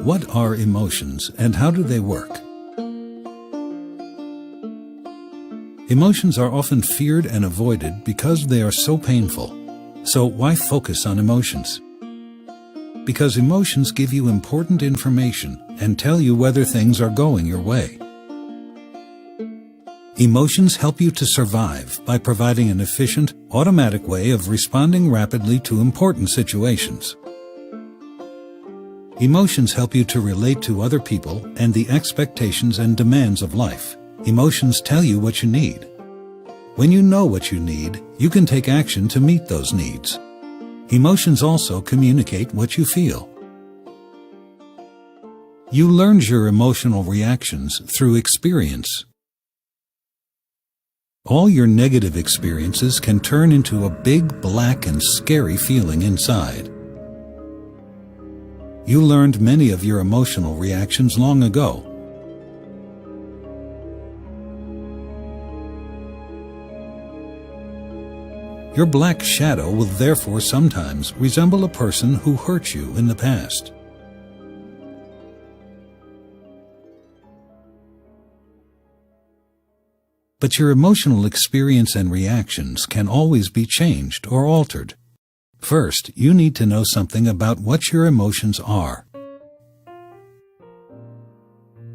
What are emotions and how do they work? Emotions are often feared and avoided because they are so painful. So why focus on emotions? Because emotions give you important information and tell you whether things are going your way. Emotions help you to survive by providing an efficient, automatic way of responding rapidly to important situations. Emotions help you to relate to other people and the expectations and demands of life. Emotions tell you what you need. When you know what you need, you can take action to meet those needs. Emotions also communicate what you feel. You learn your emotional reactions through experience. All your negative experiences can turn into a big, black, and scary feeling inside. You learned many of your emotional reactions long ago. Your black shadow will therefore sometimes resemble a person who hurt you in the past. But your emotional experience and reactions can always be changed or altered. First, you need to know something about what your emotions are.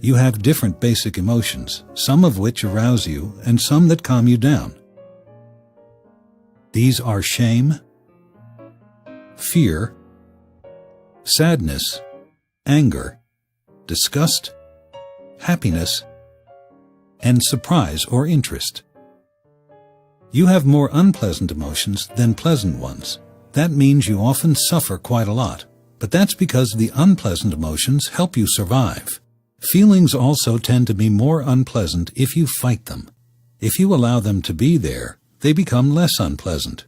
You have different basic emotions, some of which arouse you and some that calm you down. These are shame, fear, sadness, anger, disgust, happiness, and surprise or interest. You have more unpleasant emotions than pleasant ones. That means you often suffer quite a lot, but that's because the unpleasant emotions help you survive. Feelings also tend to be more unpleasant if you fight them. If you allow them to be there, they become less unpleasant.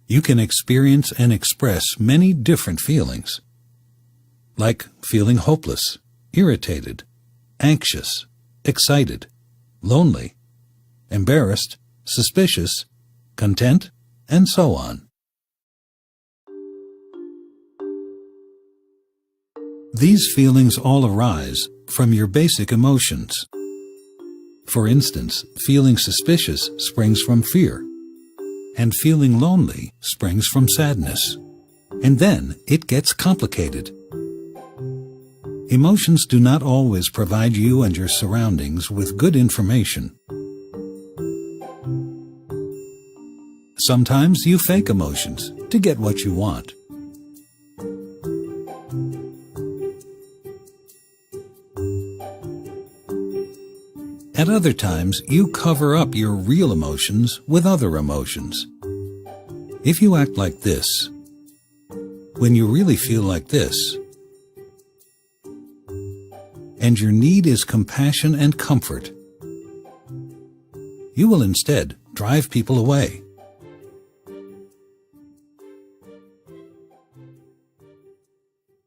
You can experience and express many different feelings, like feeling hopeless, irritated, anxious, excited, lonely, embarrassed, suspicious, content, and so on. These feelings all arise from your basic emotions. For instance, feeling suspicious springs from fear, and feeling lonely springs from sadness. And then it gets complicated. Emotions do not always provide you and your surroundings with good information. Sometimes you fake emotions to get what you want. At other times, you cover up your real emotions with other emotions. If you act like this, when you really feel like this, and your need is compassion and comfort, you will instead drive people away.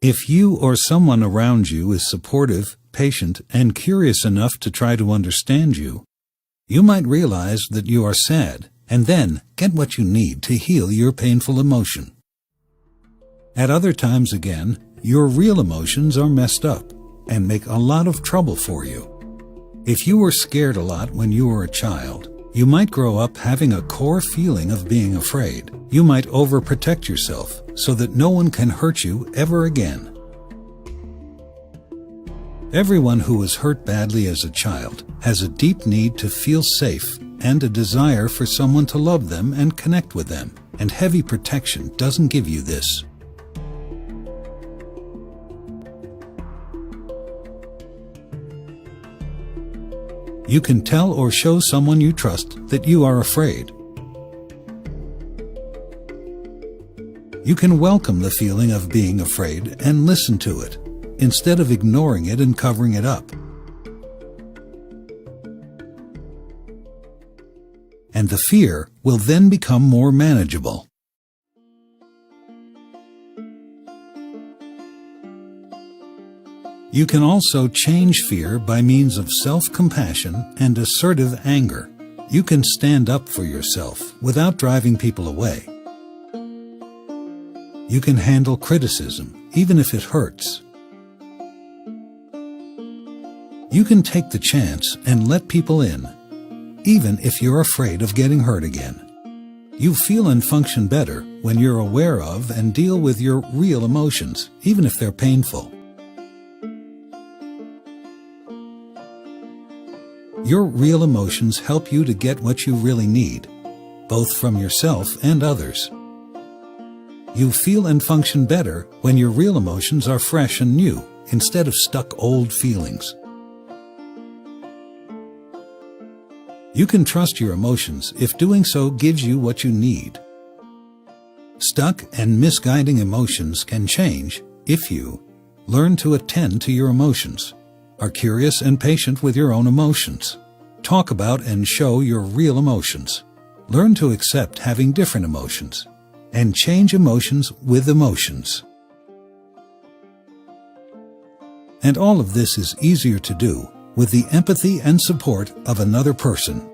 If you or someone around you is supportive, patient, and curious enough to try to understand you, you might realize that you are sad and then get what you need to heal your painful emotion. At other times again, your real emotions are messed up and make a lot of trouble for you. If you were scared a lot when you were a child, you might grow up having a core feeling of being afraid. You might overprotect yourself so that no one can hurt you ever again. Everyone who was hurt badly as a child has a deep need to feel safe and a desire for someone to love them and connect with them, and heavy protection doesn't give you this. You can tell or show someone you trust that you are afraid. You can welcome the feeling of being afraid and listen to it, instead of ignoring it and covering it up. And the fear will then become more manageable. You can also change fear by means of self-compassion and assertive anger. You can stand up for yourself without driving people away. You can handle criticism, even if it hurts, You can take the chance and let people in, even if you're afraid of getting hurt again. You feel and function better when you're aware of and deal with your real emotions, even if they're painful. Your real emotions help you to get what you really need, both from yourself and others. You feel and function better when your real emotions are fresh and new, instead of stuck old feelings. You can trust your emotions if doing so gives you what you need. Stuck and misguiding emotions can change if you learn to attend to your emotions, are curious and patient with your own emotions, talk about and show your real emotions, learn to accept having different emotions, and change emotions with emotions. And all of this is easier to do with the empathy and support of another person.